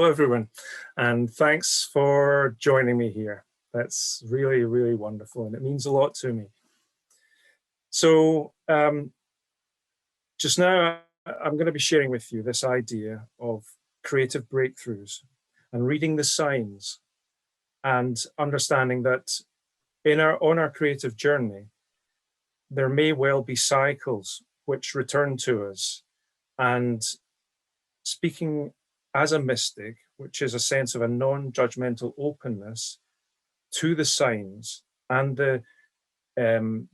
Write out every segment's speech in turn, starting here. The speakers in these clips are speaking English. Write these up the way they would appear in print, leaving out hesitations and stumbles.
Hello, everyone, and thanks for joining me here. That's really, really wonderful, and it means a lot to me. So just now, I'm going to be sharing with you this idea of creative breakthroughs and reading the signs and understanding that on our creative journey, there may well be cycles which return to us. And speaking as a mystic, which is a sense of a non-judgmental openness to the signs and the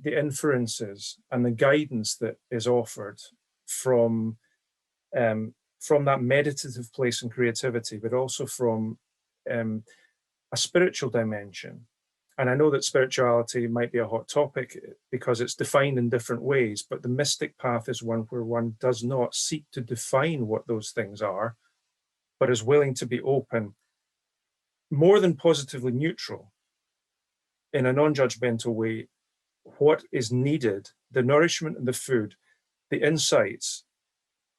inferences and the guidance that is offered from that meditative place in creativity, but also from a spiritual dimension. And I know that spirituality might be a hot topic because it's defined in different ways, but the mystic path is one where one does not seek to define what those things are, but is willing to be open, more than positively neutral, in a non-judgmental way. What is needed, the nourishment and the food, the insights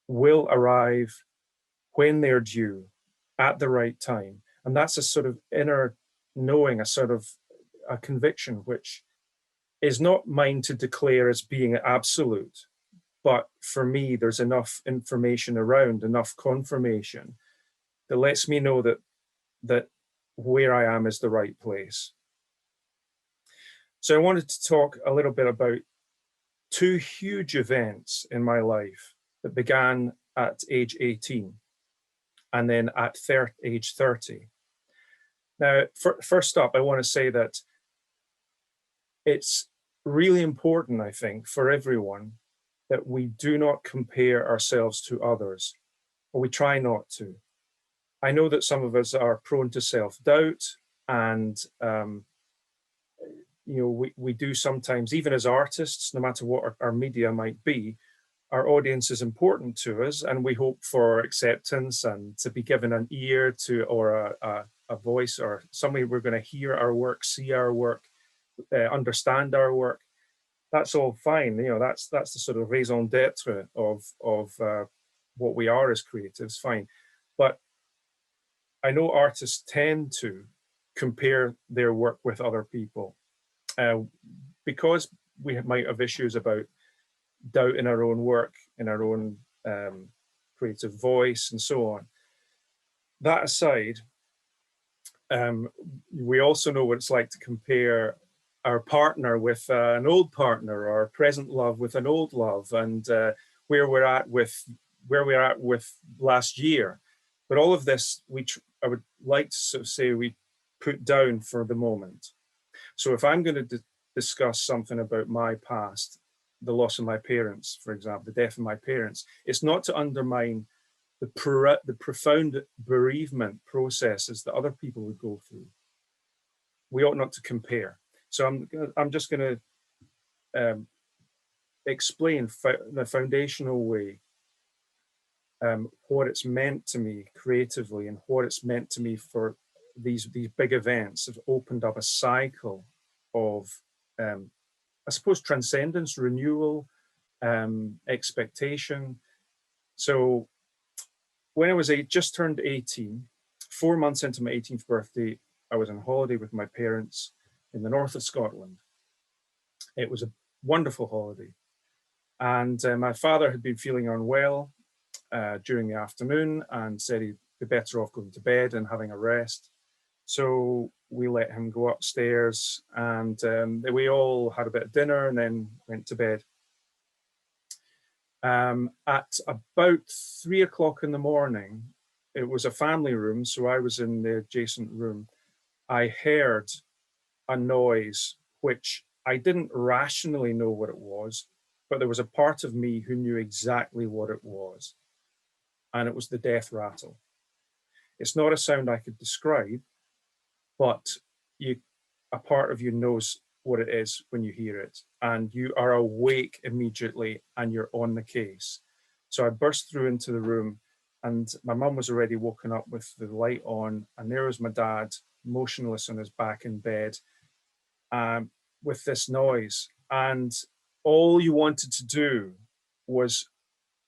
will arrive when they're due at the right time. And that's a sort of inner knowing, a sort of a conviction, which is not mine to declare as being absolute. But for me, there's enough information around, enough confirmation that lets me know that where I am is the right place. So I wanted to talk a little bit about two huge events in my life that began at age 18 and then at age 30. Now, first up, I want to say that it's really important, I think, for everyone that we do not compare ourselves to others, or we try not to. I know that some of us are prone to self-doubt, and we do sometimes, even as artists, no matter what our media might be, our audience is important to us, and we hope for acceptance and to be given an ear to, or a voice, or somebody we're going to hear our work, see our work, understand our work. That's all fine. That's the sort of raison d'etre of what we are as creatives. Fine, but I know artists tend to compare their work with other people because we might have issues about doubt in our own work, in our own creative voice, and so on. That aside, we also know what it's like to compare our partner with an old partner, or our present love with an old love, and where we're at with last year. But all of this, I would like to sort of say we put down for the moment. So if I'm going to discuss something about my past, the loss of my parents, for example, the death of my parents, it's not to undermine the profound bereavement processes that other people would go through. We ought not to compare. So I'm just going to explain in a foundational way what it's meant to me creatively, and what it's meant to me for these big events have opened up a cycle of, I suppose, transcendence, renewal, expectation. So when I was just turned 18, 4 months into my 18th birthday, I was on holiday with my parents in the north of Scotland. It was a wonderful holiday. And my father had been feeling unwell during the afternoon and said he'd be better off going to bed and having a rest. So we let him go upstairs, and we all had a bit of dinner and then went to bed. At about 3 o'clock in the morning, it was a family room, so I was in the adjacent room. I heard a noise which I didn't rationally know what it was, but there was a part of me who knew exactly what it was. And it was the death rattle. It's not a sound I could describe, but a part of you knows what it is when you hear it, and you are awake immediately and you're on the case. So I burst through into the room, and my mum was already woken up with the light on, and there was my dad, motionless on his back in bed, with this noise. And all you wanted to do was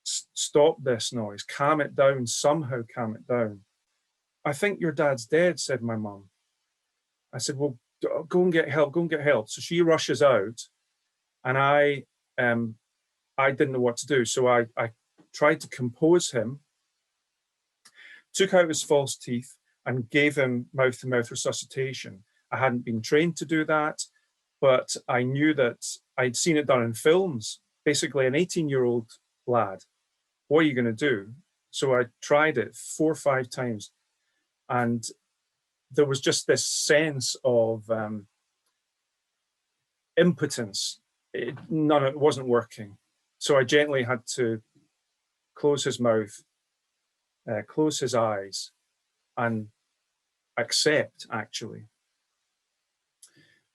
stop this noise, calm it down, somehow calm it down. I think your dad's dead, said my mum. I said, well, go and get help, go and get help. So she rushes out, and I didn't know what to do. So I tried to compose him, took out his false teeth, and gave him mouth-to-mouth resuscitation. I hadn't been trained to do that, but I knew that I'd seen it done in films. Basically, an 18-year-old lad, what are you going to do? So I tried it 4 or 5 times, and there was just this sense of impotence. It wasn't working. So I gently had to close his mouth, close his eyes, and accept, actually.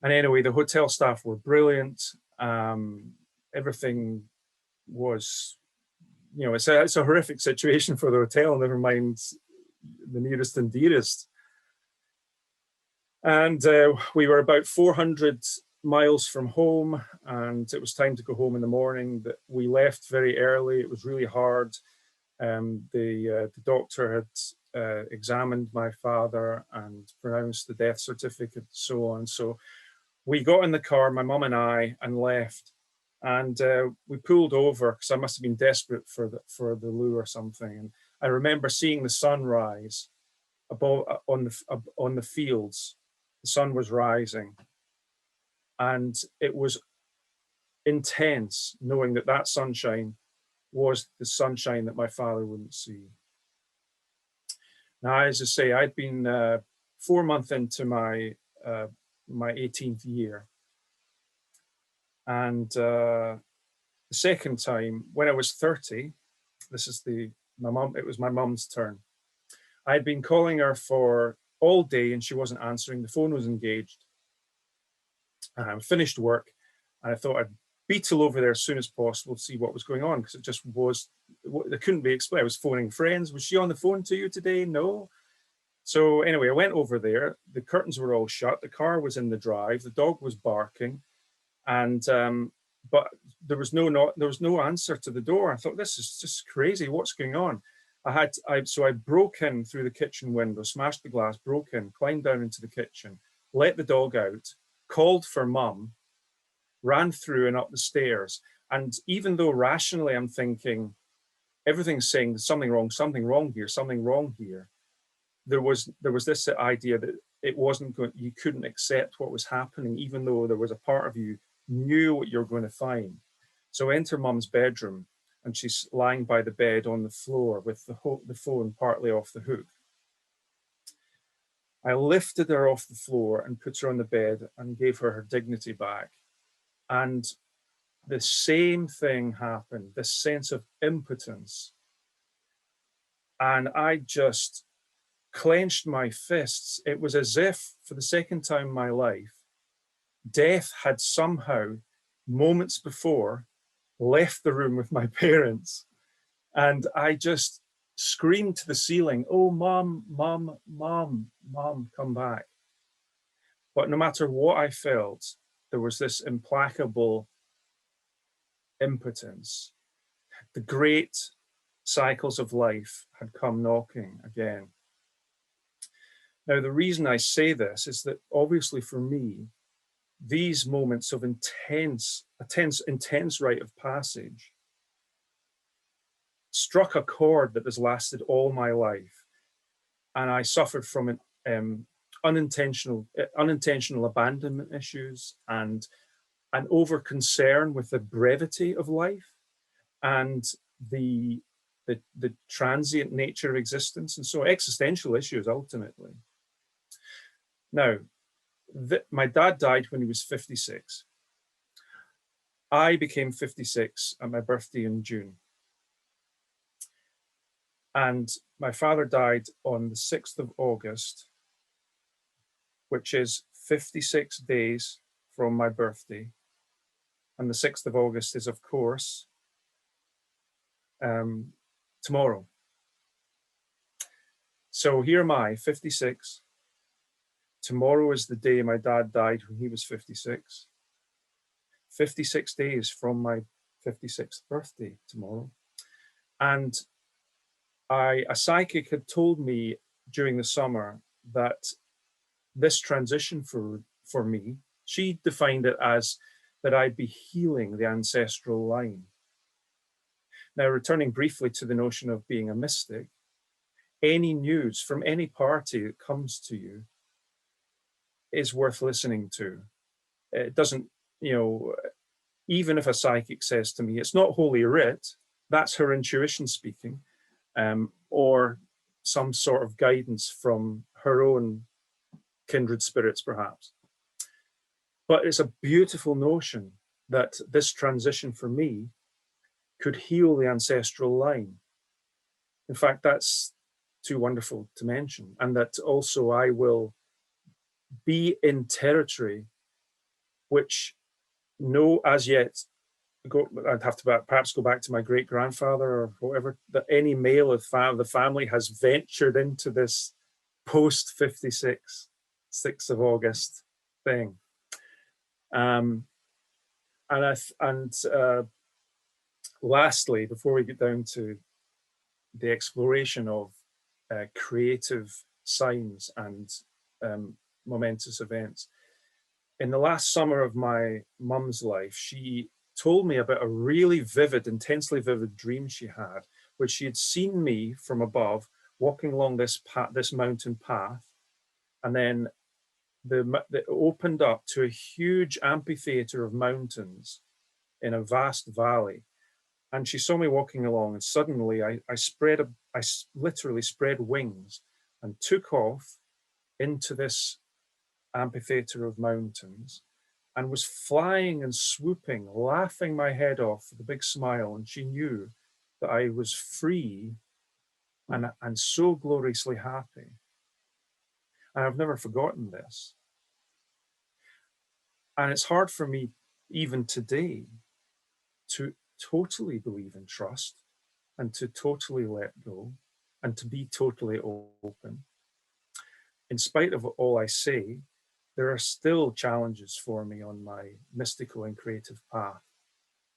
And anyway, the hotel staff were brilliant. Everything was, it's a horrific situation for the hotel, never mind the nearest and dearest. And we were about 400 miles from home, and it was time to go home in the morning. That we left very early. It was really hard. The doctor had examined my father and pronounced the death certificate and so on. So we got in the car, my mum and I, and left. And we pulled over because I must have been desperate for the loo or something. And I remember seeing the sun rise above on the fields. The sun was rising, and it was intense knowing that sunshine was the sunshine that my father wouldn't see. Now, as I say, I'd been 4 months into my 18th year, and the second time when I was 30, this is it was my mum's turn. I'd been calling her for all day and she wasn't answering. The phone was engaged. And I finished work, and I thought I'd beetle over there as soon as possible to see what was going on, because it couldn't be explained. I was phoning friends. Was she on the phone to you today? No. So anyway, I went over there. The curtains were all shut. The car was in the drive. The dog was barking, and but there was no answer to the door. I thought, this is just crazy. What's going on? So I broke in through the kitchen window, smashed the glass, broke in, climbed down into the kitchen, let the dog out, called for mum, ran through and up the stairs. And even though rationally I'm thinking, everything's saying there's something wrong here, there was this idea that it wasn't going, you couldn't accept what was happening, even though there was a part of you knew what you're going to find. So I enter mum's bedroom, and she's lying by the bed on the floor with the phone partly off the hook. I lifted her off the floor and put her on the bed and gave her dignity back. And the same thing happened, this sense of impotence. And I just clenched my fists. It was as if, for the second time in my life, death had somehow, moments before, left the room with my parents. And I just screamed to the ceiling, oh, mom, mom, mom, mom, come back. But no matter what I felt, there was this implacable impotence. The great cycles of life had come knocking again. Now, the reason I say this is that obviously for me, these moments of intense rite of passage struck a chord that has lasted all my life. And I suffered from unintentional abandonment issues and an over concern with the brevity of life and the transient nature of existence, and so existential issues ultimately. Now, my dad died when he was 56. I became 56 at my birthday in June. And my father died on the 6th of August, which is 56 days from my birthday. And the 6th of August is, of course, tomorrow. So here am I, 56. Tomorrow is the day my dad died when he was 56. 56 days from my 56th birthday tomorrow. And a psychic had told me during the summer that this transition for me, she defined it as that I'd be healing the ancestral line. Now, returning briefly to the notion of being a mystic, any news from any party that comes to you is worth listening to. It doesn't, you know, even if a psychic says to me, it's not Holy Writ, that's her intuition speaking, or some sort of guidance from her own kindred spirits, perhaps. But it's a beautiful notion that this transition for me could heal the ancestral line. In fact, that's too wonderful to mention. And that also I will be in territory which no, as yet, I'd have to perhaps go back to my great grandfather or whatever, that any male of the family has ventured into this post 56, 6th of August thing. Lastly, before we get down to the exploration of creative signs and momentous events, in the last summer of my mum's life, she told me about a really vivid, intensely vivid dream she had, which she had seen me from above walking along this mountain path, and then it opened up to a huge amphitheater of mountains in a vast valley. And she saw me walking along, and suddenly I literally spread wings and took off into this amphitheater of mountains and was flying and swooping, laughing my head off with a big smile. And she knew that I was free and so gloriously happy. And I've never forgotten this. And it's hard for me even today to totally believe in trust and to totally let go and to be totally open. In spite of all I say, there are still challenges for me on my mystical and creative path.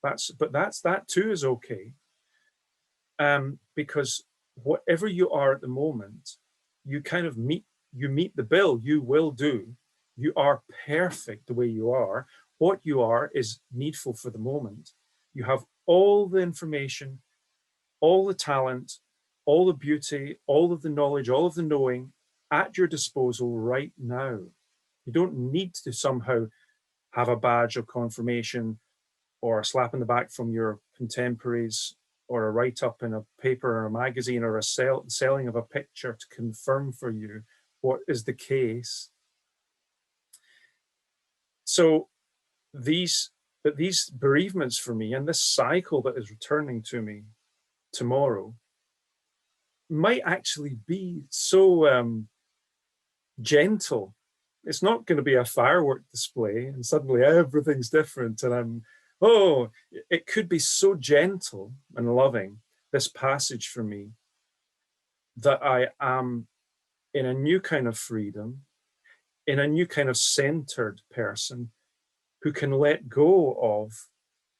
That too is okay. Because whatever you are at the moment, you kind of meet the bill. You will do. You are perfect the way you are. What you are is needful for the moment. You have all the information, all the talent, all the beauty, all of the knowledge, all of the knowing at your disposal right now. You don't need to somehow have a badge of confirmation or a slap in the back from your contemporaries or a write-up in a paper or a magazine or a selling of a picture to confirm for you what is the case. So these bereavements for me and this cycle that is returning to me tomorrow might actually be so gentle. It's not going to be a firework display and suddenly everything's different and it could be so gentle and loving, this passage for me, that I am in a new kind of freedom, in a new kind of centered person who can let go of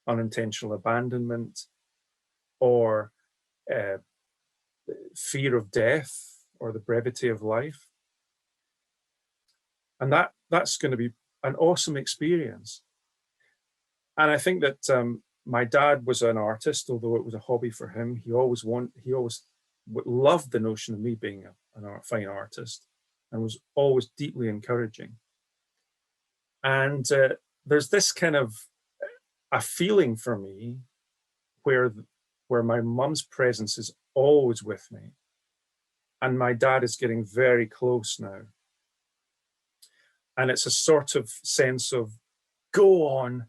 unintentional abandonment or fear of death or the brevity of life. And that's going to be an awesome experience. And I think that my dad was an artist, although it was a hobby for him. He always loved the notion of me being a fine artist and was always deeply encouraging. And there's this kind of a feeling for me where my mum's presence is always with me. And my dad is getting very close now. And it's a sort of sense of, go on,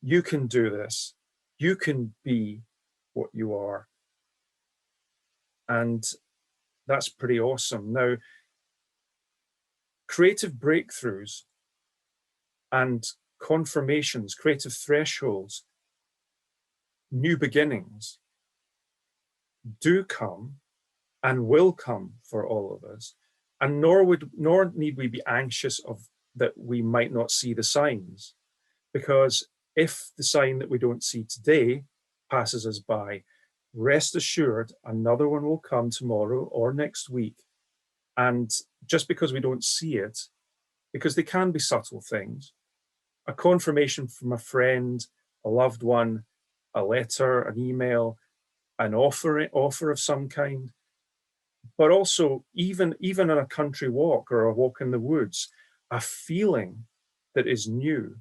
you can do this. You can be what you are. And that's pretty awesome. Now, creative breakthroughs and confirmations, creative thresholds, new beginnings do come and will come for all of us. And nor need we be anxious that we might not see the signs, because if the sign that we don't see today passes us by, rest assured another one will come tomorrow or next week And just because we don't see it, because they can be subtle things, a confirmation from a friend, a loved one, a letter, an email, an offer of some kind, but also even on a country walk or a walk in the woods, a feeling that is new,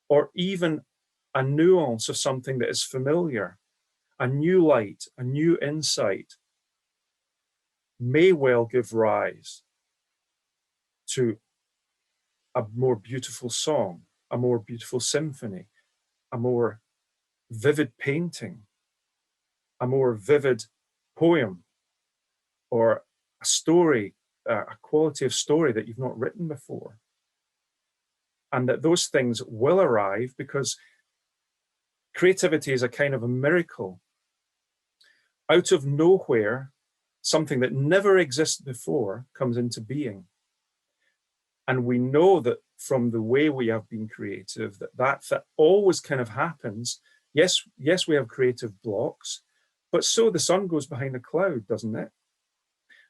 or even a nuance of something that is familiar, a new light, a new insight, may well give rise to a more beautiful song, a more beautiful symphony, a more vivid painting, a more vivid poem, or a story, a quality of story that you've not written before. And that those things will arrive because creativity is a kind of a miracle. Out of nowhere, something that never existed before comes into being. And we know that from the way we have been creative, that always kind of happens. Yes, we have creative blocks, but so the sun goes behind a cloud, doesn't it?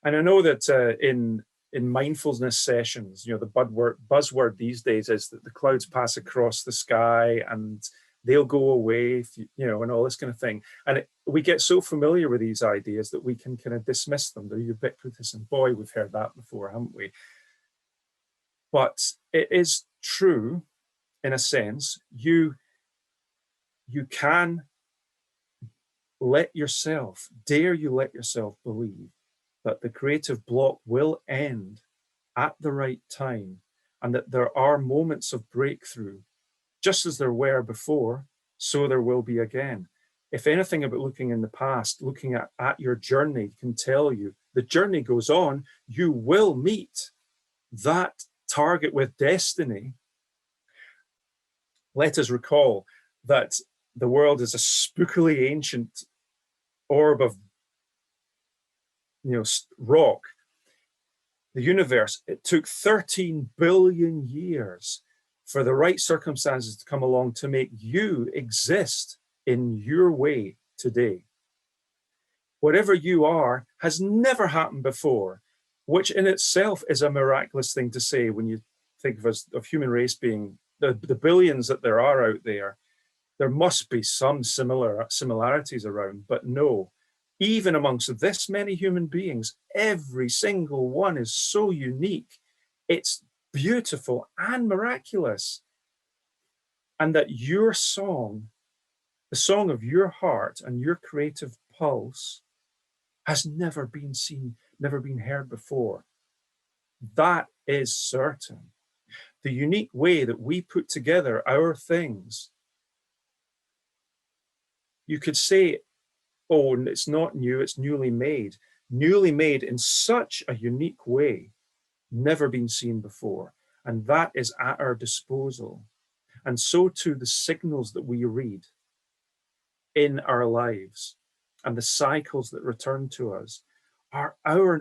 And I know that in mindfulness sessions, the buzzword these days is that the clouds pass across the sky and they'll go away, and all this kind of thing. And we get so familiar with these ideas that we can kind of dismiss them. They're ubiquitous, and boy, we've heard that before, haven't we? But it is true, in a sense. You can let yourself believe that the creative block will end at the right time, and that there are moments of breakthrough, just as there were before, so there will be again. If anything about looking in the past, looking at your journey can tell you the journey goes on, you will meet that target with destiny. Let us recall that the world is a spookily ancient orb of rock. The universe, it took 13 billion years for the right circumstances to come along to make you exist in your way today. Whatever you are has never happened before, which in itself is a miraculous thing to say when you think of human race being the billions that there are out there. There must be some similarities around, but no. Even amongst this many human beings, every single one is so unique. It's beautiful and miraculous. And that your song, the song of your heart and your creative pulse, has never been seen, never been heard before. That is certain. The unique way that we put together our things, you could say, oh, it's not new, it's newly made. Newly made in such a unique way, never been seen before. And that is at our disposal. And so too the signals that we read in our lives and the cycles that return to us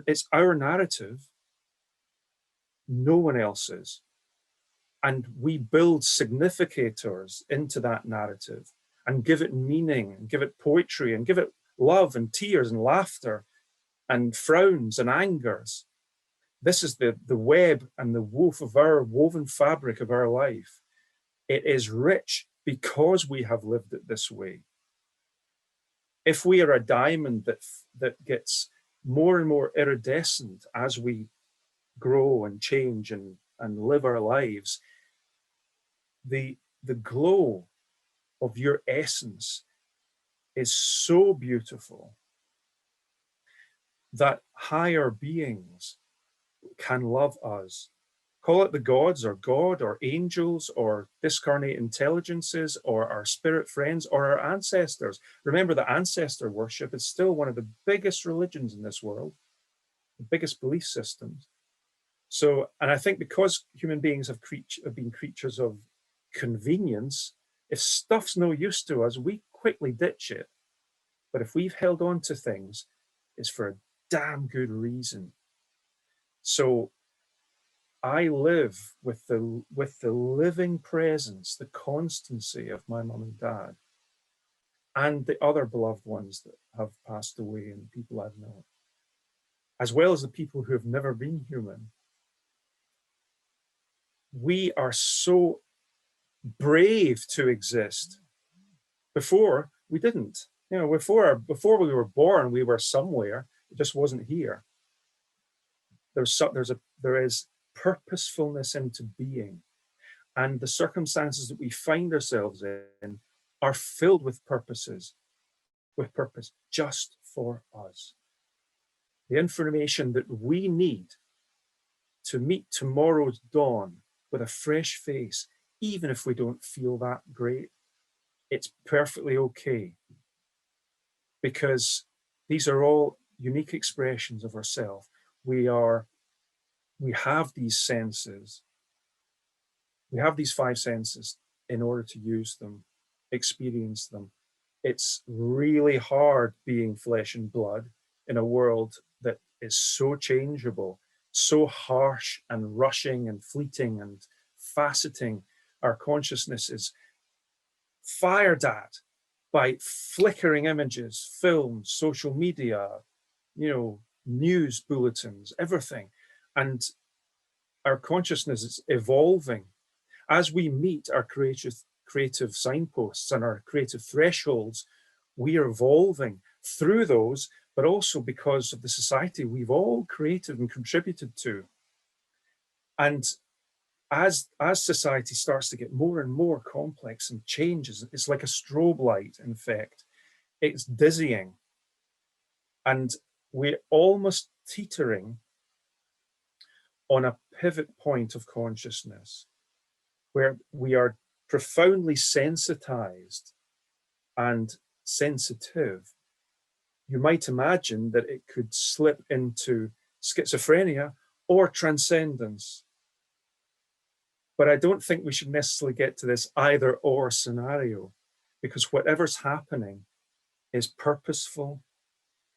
it's our narrative, no one else's. And we build significators into that narrative and give it meaning, and give it poetry, and give it love and tears and laughter and frowns and angers. This is the web and the woof of our woven fabric of our life. It is rich because we have lived it this way. If we are a diamond that gets more and more iridescent as we grow and change and live our lives, the glow of your essence is so beautiful that higher beings can love us. Call it the gods or God or angels or discarnate intelligences or our spirit friends or our ancestors. Remember that ancestor worship is still one of the biggest religions in this world, the biggest belief systems. So, and I think because human beings have been creatures of convenience, if stuff's no use to us, we quickly ditch it. But if we've held on to things, it's for a damn good reason. So I live with the living presence, the constancy of my mum and dad, and the other beloved ones that have passed away and people I've known. as well as the people who have never been human, we are so brave to exist. Before, we didn't. You know, before we were born, we were somewhere. It just wasn't here. There is purposefulness into being, and the circumstances that we find ourselves in are filled with purpose just for us. The information that we need to meet tomorrow's dawn with a fresh face, even if we don't feel that great, it's perfectly okay, because these are all unique expressions of ourselves. We have these senses. We have these five senses in order to use them, experience them. It's really hard being flesh and blood in a world that is so changeable, so harsh and rushing and fleeting and faceting. Our consciousness is fired at by flickering images, films, social media, news bulletins, everything. And our consciousness is evolving. As we meet our creative signposts and our creative thresholds, we are evolving through those, but also because of the society we've all created and contributed to. And as society starts to get more and more complex and changes, it's like a strobe light, in fact. It's dizzying. And we're almost teetering on a pivot point of consciousness where we are profoundly sensitized and sensitive. You might imagine that it could slip into schizophrenia or transcendence. But I don't think we should necessarily get to this either or scenario, because whatever's happening is purposeful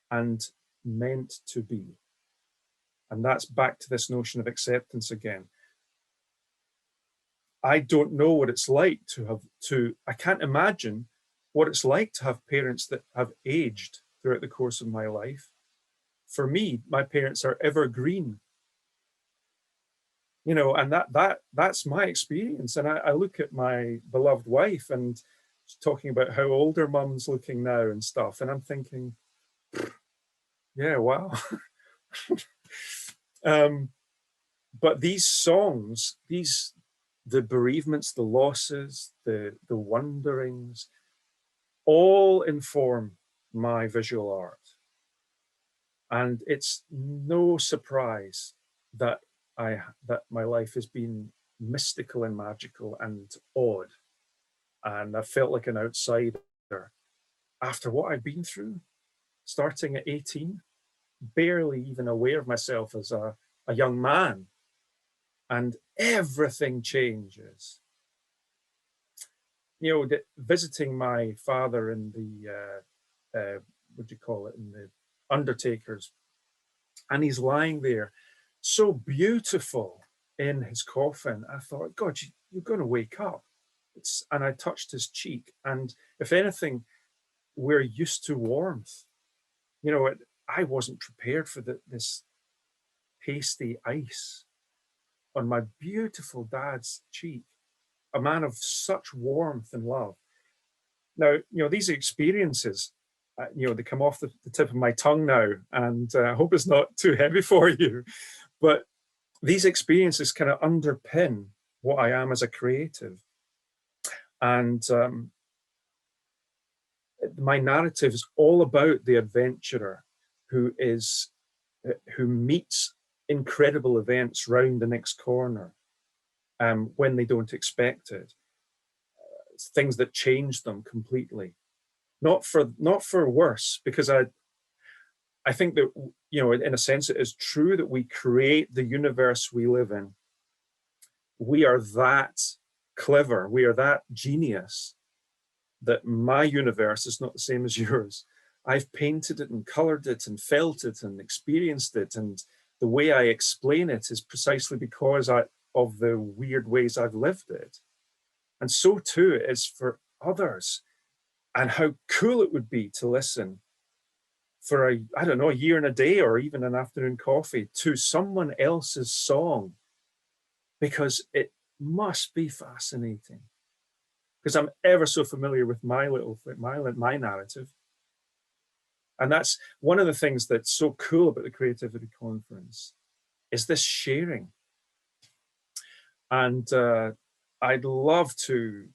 and meant to be. And that's back to this notion of acceptance again. I don't know what it's like I can't imagine what it's like to have parents that have aged throughout the course of my life. For me, my parents are evergreen. And that's my experience. And I look at my beloved wife and talking about how old her mum's looking now and stuff. And I'm thinking, yeah, wow. But these songs, the bereavements, the losses, the wonderings, all inform my visual art. And it's no surprise that my life has been mystical and magical and odd. And I felt like an outsider after what I've been through, starting at 18, barely even aware of myself as a young man. And everything changes. Visiting my father in the, what do you call it, in the undertakers, and he's lying there so beautiful in his coffin. I thought, God, you're going to wake up. And I touched his cheek. And if anything, we're used to warmth. I wasn't prepared for this pasty ice on my beautiful dad's cheek, a man of such warmth and love. Now, these experiences, they come off the tip of my tongue now, and I hope it's not too heavy for you. But these experiences kind of underpin what I am as a creative. And my narrative is all about the adventurer who meets incredible events round the next corner when they don't expect it. Things that change them completely. Not for worse, because I think that, in a sense, it is true that we create the universe we live in. We are that clever, we are that genius, that my universe is not the same as yours. I've painted it and colored it and felt it and experienced it. And the way I explain it is precisely because of the weird ways I've lived it. And so too it is for others. And how cool it would be to listen for I don't know, a year and a day or even an afternoon coffee to someone else's song, because it must be fascinating, because I'm ever so familiar with my narrative. And that's one of the things that's so cool about the Creativity Conference, is this sharing. And I'd love to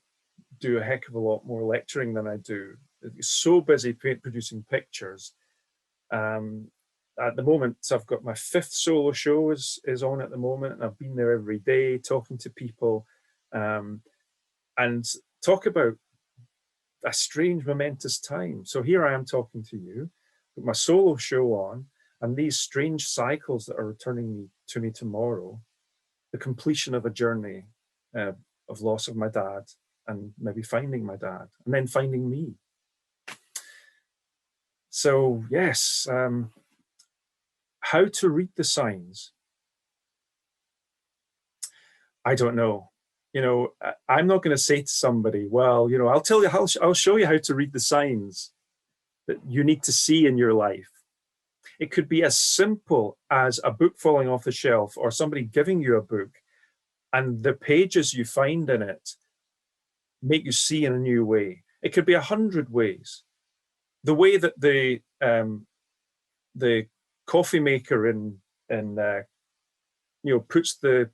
do a heck of a lot more lecturing than I do. It's so busy producing pictures. At the moment, I've got my 5th solo show is on at the moment, and I've been there every day talking to people, and talk about a strange, momentous time. So here I am talking to you, with my solo show on, and these strange cycles that are returning to me tomorrow, the completion of a journey of loss of my dad, and maybe finding my dad, and then finding me. So yes, how to read the signs. I don't know. I'm not going to say to somebody, well, I'll tell you how, I'll show you how to read the signs that you need to see in your life. It could be as simple as a book falling off the shelf, or somebody giving you a book, and the pages you find in it make you see in a new way. It could be 100 ways. The way that the coffee maker puts the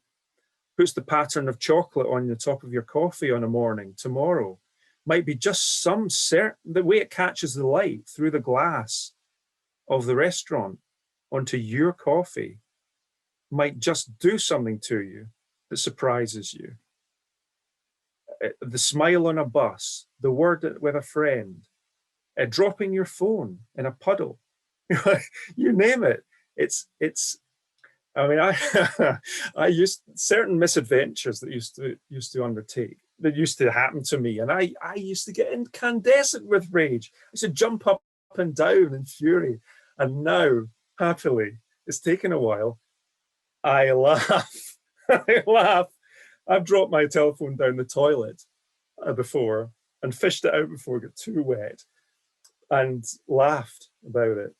pattern of chocolate on the top of your coffee on a morning tomorrow might be just the way it catches the light through the glass of the restaurant onto your coffee might just do something to you that surprises you. The smile on a bus, the word with a friend, dropping your phone in a puddle, you name it. I mean, I used certain misadventures that used to undertake, that used to happen to me, and I used to get incandescent with rage. I used to jump up and down in fury, and now, happily, it's taken a while. I laugh. I laugh. I've dropped my telephone down the toilet before and fished it out before it got too wet, and laughed about it.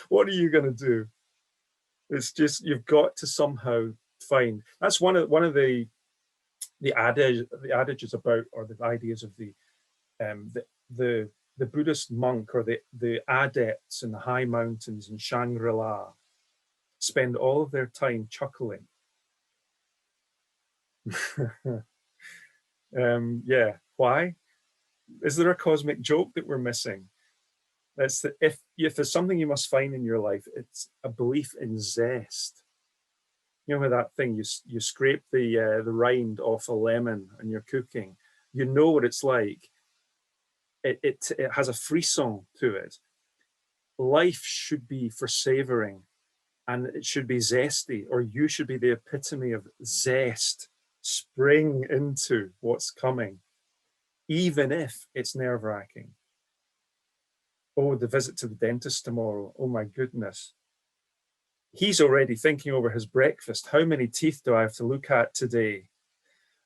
What are you going to do? It's just, you've got to somehow find. That's one of the adages about, or the ideas of the Buddhist monk, or the adepts in the high mountains in Shangri-La spend all of their time chuckling. Yeah, why? Is there a cosmic joke that we're missing? That's that if there's something you must find in your life, it's a belief in zest. You know, that thing, you scrape the rind off a lemon and you're cooking. You know what it's like. It has a frisson to it. Life should be for savoring, and it should be zesty, or you should be the epitome of zest. Spring into what's coming, even if it's nerve-wracking. Oh, the visit to the dentist tomorrow. Oh my goodness. He's already thinking over his breakfast. How many teeth do I have to look at today?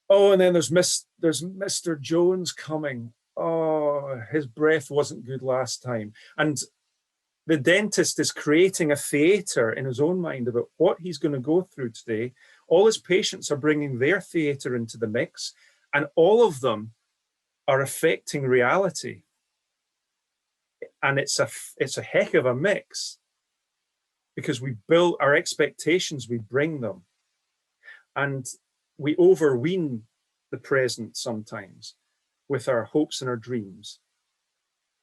Oh, and then there's Mr. Jones coming. Oh, his breath wasn't good last time. And the dentist is creating a theater in his own mind about what he's going to go through today. All his patients are bringing their theater into the mix, and all of them are affecting reality. And it's a heck of a mix, because we build our expectations, we bring them, and we overween the present sometimes with our hopes and our dreams.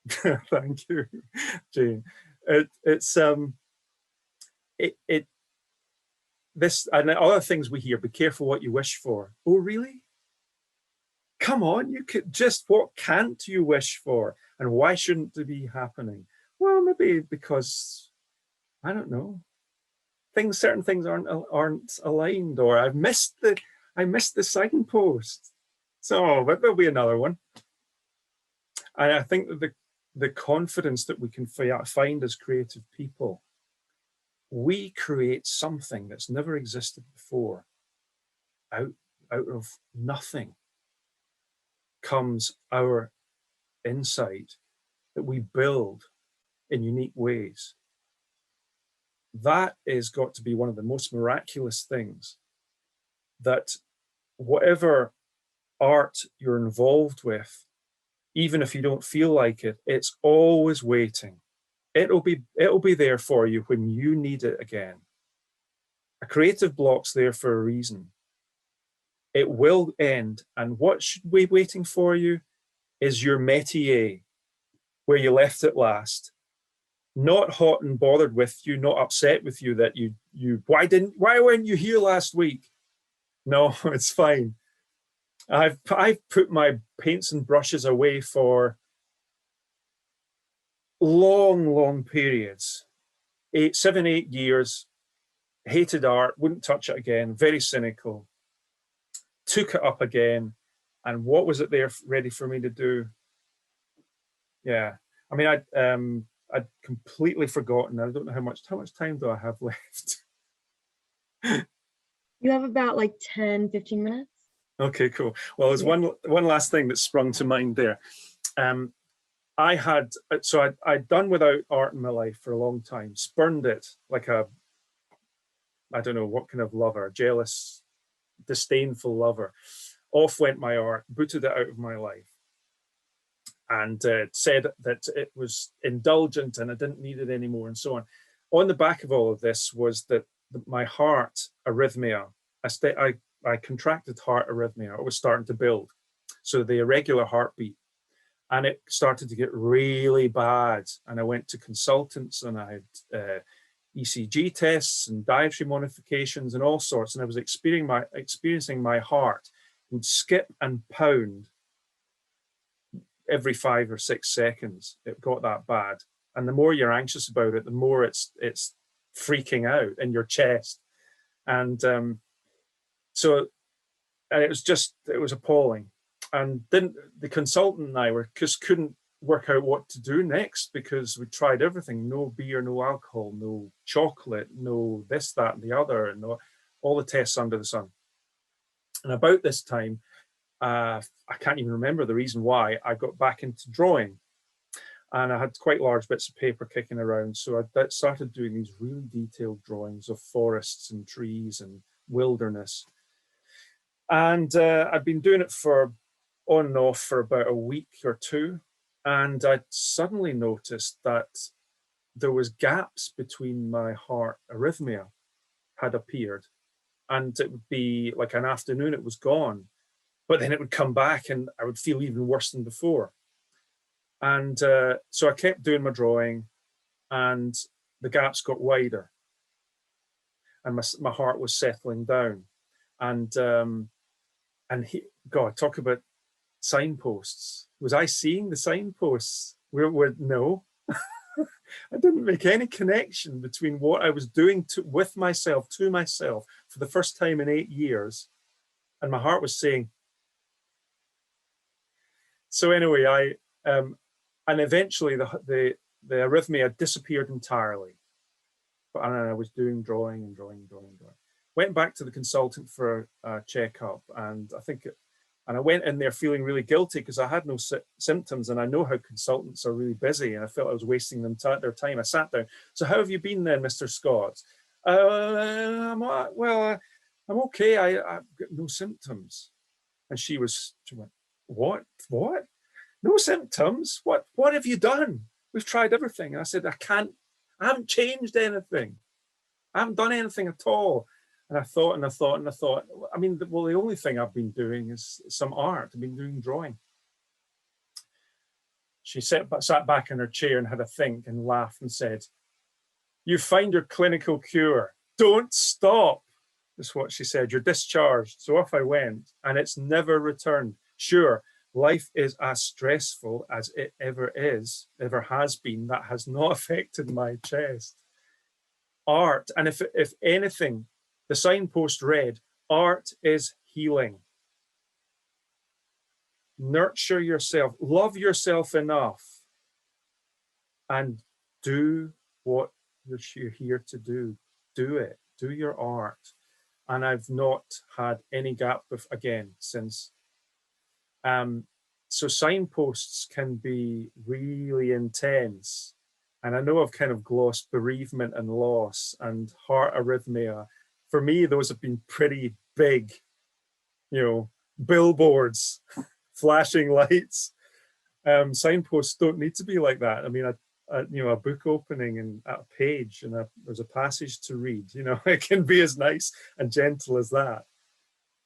Thank you, Jane. This and other things we hear. Be careful what you wish for. Oh, really? Come on, you could just. What can't you wish for, and why shouldn't it be happening? Well, maybe because, I don't know, certain things aren't aligned, or I missed the signpost. So, but there'll be another one. And I think that the confidence that we can find as creative people, we create something that's never existed before. Out of nothing comes our insight that we build in unique ways. That is got to be one of the most miraculous things, that whatever art you're involved with, even if you don't feel like it, it's always waiting. It'll be there for you when you need it again. A creative block's there for a reason. It will end, and what should be waiting for you is your métier, where you left it last. Not hot and bothered with you, not upset with you that why weren't you here last week? No, it's fine. I've put my paints and brushes away for long periods, 7, 8 years, hated art, wouldn't touch it again, very cynical, took it up again, and what was it there ready for me to do? Yeah, I mean, I'd completely forgotten. I don't know how much time do I have left? You have about like 10, 15 minutes. Okay, cool. Well, there's one last thing that sprung to mind there. I'd done without art in my life for a long time, spurned it like I don't know what kind of lover, jealous, disdainful lover. Off went my art, booted it out of my life, and said that it was indulgent and I didn't need it anymore, and so on. On the back of all of this was that my heart arrhythmia, I contracted heart arrhythmia. It was starting to build. So the irregular heartbeat, and it started to get really bad. And I went to consultants, and I had ECG tests and dietary modifications and all sorts. And I was experiencing my heart would skip and pound every 5 or 6 seconds. It got that bad. And the more you're anxious about it, the more it's freaking out in your chest. And so it was appalling. And then the consultant and I couldn't work out what to do next, because we tried everything: no beer, no alcohol, no chocolate, no this, that, and the other, and all the tests under the sun. And about this time, I can't even remember the reason why, I got back into drawing. And I had quite large bits of paper kicking around. So I started doing these really detailed drawings of forests and trees and wilderness. And I'd been doing it on and off for about a week or two. And I suddenly noticed that there was gaps between my heart arrhythmia had appeared. And it would be like an afternoon, it was gone. But then it would come back and I would feel even worse than before. And so I kept doing my drawing, and the gaps got wider, and my heart was settling down. And God, talk about signposts. Was I seeing the signposts? No, I didn't make any connection between what I was doing with myself, to myself, for the first time in 8 years, and my heart was saying. So anyway, and eventually the arrhythmia disappeared entirely. And I was doing drawing and drawing. Went back to the consultant for a checkup, and I went in there feeling really guilty because I had no symptoms, and I know how consultants are really busy, and I felt I was wasting their time. I sat down. So how have you been then, Mr. Scott? I'm okay. I've got no symptoms. And she went, what? No symptoms? What have you done? We've tried everything. And I said, I haven't changed anything. I haven't done anything at all. And I thought. I mean, the only thing I've been doing is some art. I've been doing drawing. She sat back in her chair and had a think and laughed and said, "You find your clinical cure. Don't stop." That's what she said. "You're discharged." So off I went, and it's never returned. Sure, life is as stressful as it ever has been. That has not affected my chest. Art, and if anything, the signpost read, "Art is healing." Nurture yourself, love yourself enough, and do what you're here to do. Do it. Do your art. And I've not had any gap again since. So signposts can be really intense. And I know I've kind of glossed bereavement and loss and heart arrhythmia. For me, those have been pretty big, you know, billboards, flashing lights. Signposts don't need to be like that. I mean, you know, a book opening and a page and there's a passage to read, you know, it can be as nice and gentle as that.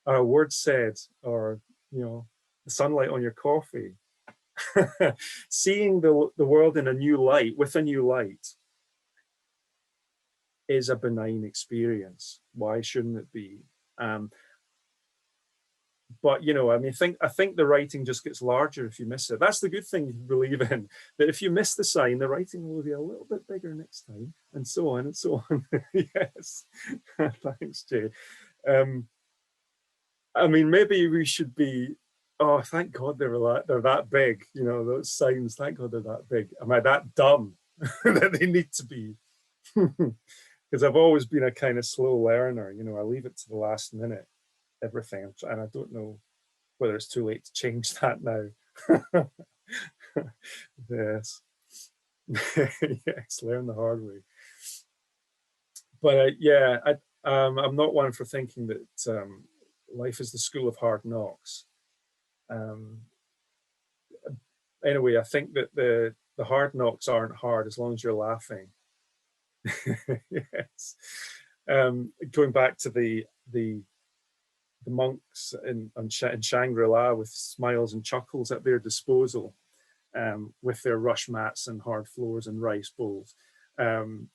Or a word said, or, you know, the sunlight on your coffee. Seeing the world in a new light, with a new light, is a benign experience. Why shouldn't it be? But you know, I mean, I think the writing just gets larger if you miss it. That's the good thing you believe in. That if you miss the sign, the writing will be a little bit bigger next time, and so on and so on. Yes, thanks, Jay. I mean, maybe we should be. Oh, thank God they're that big. You know, those signs. Thank God they're that big. Am I that dumb that they need to be? Because I've always been a kind of slow learner. You know, I leave it to the last minute, everything, and I don't know whether it's too late to change that now. Yes. Yes, learn the hard way. But yeah, I'm not one for thinking that life is the school of hard knocks. Anyway, I think that the hard knocks aren't hard as long as you're laughing. Yes. Going back to the monks in Shangri-La with smiles and chuckles at their disposal, with their rush mats and hard floors and rice bowls. There's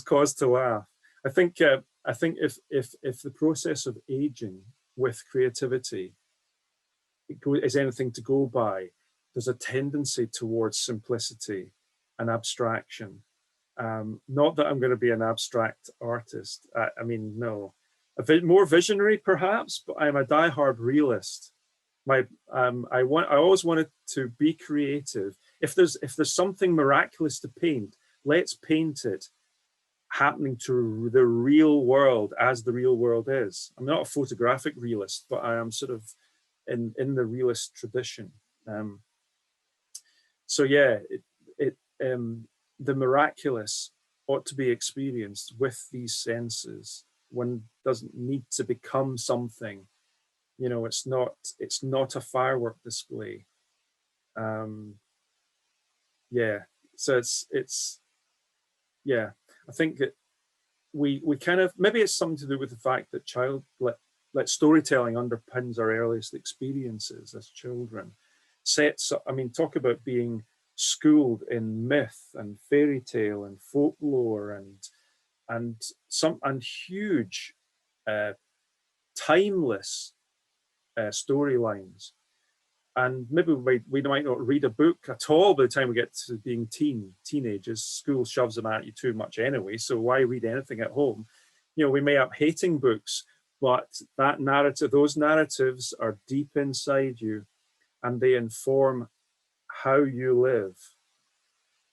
cause to laugh. I think if the process of aging with creativity is anything to go by, there's a tendency towards simplicity and abstraction. Not that I'm going to be an abstract artist. I mean, no. A bit more visionary, perhaps, but I'm a diehard realist. I always wanted to be creative. If there's something miraculous to paint, let's paint it happening to the real world as the real world is. I'm not a photographic realist, but I am sort of in the realist tradition. So yeah, the miraculous ought to be experienced with these senses. One doesn't need to become something. You know, it's not a firework display. Yeah, so it's yeah. I think that we kind of, maybe it's something to do with the fact that like storytelling underpins our earliest experiences as children. I mean, talk about being schooled in myth and fairy tale and folklore and huge timeless storylines. And maybe we might not read a book at all by the time we get to being teenagers. School shoves them at you too much anyway, so why read anything at home? You know, we may up hating books, but those narratives are deep inside you, and they inform how you live.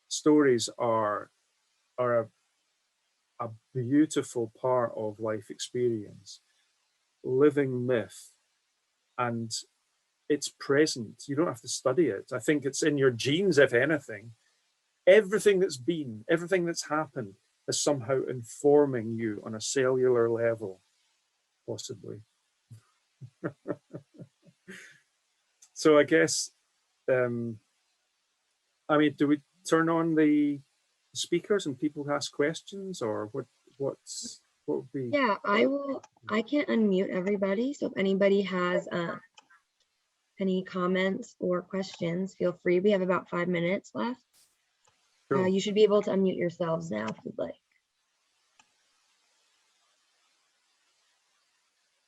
Stories are a beautiful part of life experience, living myth, and it's present. You don't have to study it. I think it's in your genes, if anything. Everything that's been, everything that's happened is somehow informing you on a cellular level, possibly. So I guess, I mean, do we turn on the speakers and people ask questions, or what would be? Yeah, I can't unmute everybody. So if anybody has any comments or questions, feel free. We have about 5 minutes left. Sure. You should be able to unmute yourselves now if you'd like.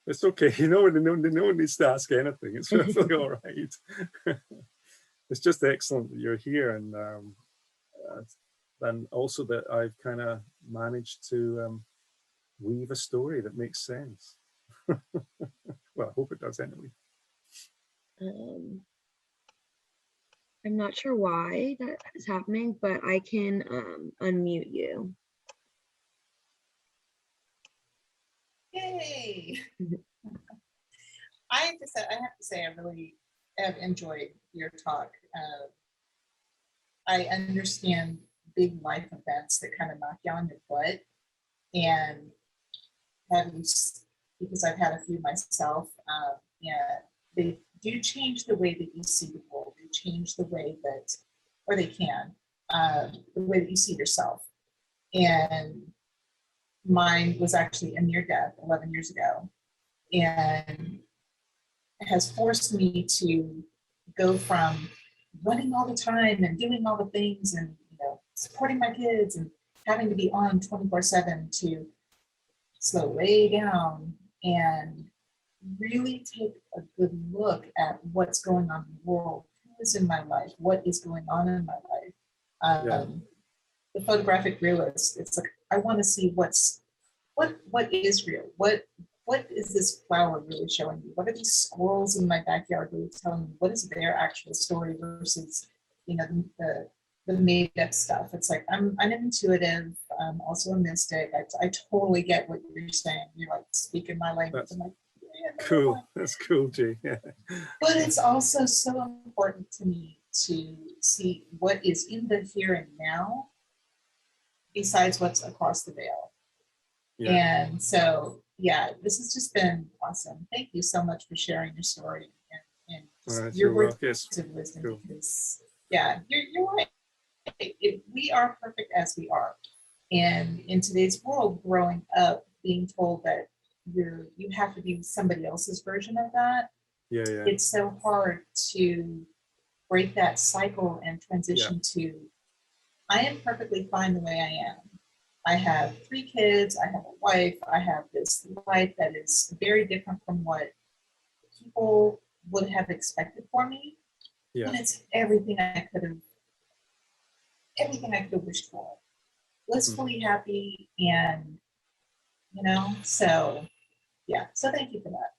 It's okay. You know, no one needs to ask anything. It's really all right. It's just excellent that you're here, and also that I've kind of managed to weave a story that makes sense. Well, I hope it does anyway. I'm not sure why that is happening, but I can unmute you. Yay! I have to say, I really have enjoyed your talk. I understand big life events that kind of knock you on your butt, and at least because I've had a few myself, yeah, they do change the way that you see the world. They change the way that, or they can, the way that you see yourself. And mine was actually a near death 11 years ago, and it has forced me to go from running all the time and doing all the things and, you know, supporting my kids and having to be on 24/7 to slow way down and really take a good look at what's going on in the world, who is in my life, what is going on in my life. Yeah. The photographic realist, it's like, I want to see what is real, what is this flower really showing me, what are these squirrels in my backyard really telling me, what is their actual story versus, you know, the made up stuff. It's like, I'm an intuitive, I'm also a mystic. I totally get what you're saying. You're like speaking my language. I'm like, yeah, Cool. That's cool, Jay. Yeah. but it's also so important to me to see what is in the here and now besides what's across the veil. Yeah. And so, yeah, this has just been awesome. Thank you so much for sharing your story and just All right, your you're words welcome. of wisdom. Cool. Because, yeah, you're right. We are perfect as we are. And in today's world, growing up, being told that you have to be somebody else's version of that, Yeah, yeah. it's so hard to break that cycle and transition to, I am perfectly fine the way I am. I have 3 kids, I have a wife, I have this life that is very different from what people would have expected for me. Yeah. And it's everything I could have wished for. Blissfully happy, and you know, so yeah. So thank you for that.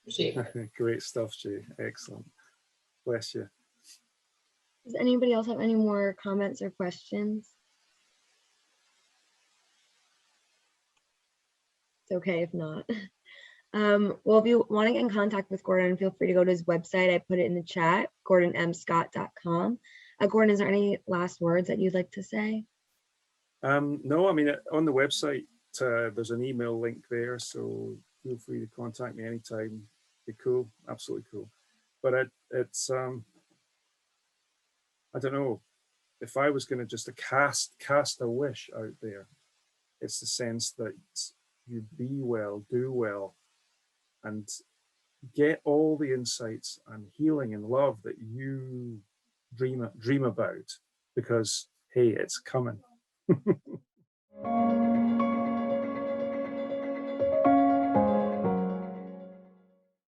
Appreciate it. Great stuff, Jay. Excellent. Bless you. Does anybody else have any more comments or questions? It's okay if not. Well, if you want to get in contact with Gordon, feel free to go to his website. I put it in the chat, gordonmscott.com. Gordon, is there any last words that you'd like to say? No, I mean, on the website, there's an email link there, so feel free to contact me anytime. Be cool, absolutely cool. But it's I don't know, if I was going to just cast a wish out there, it's the sense that you be well, do well, and get all the insights and healing and love that you dream about, because hey, it's coming.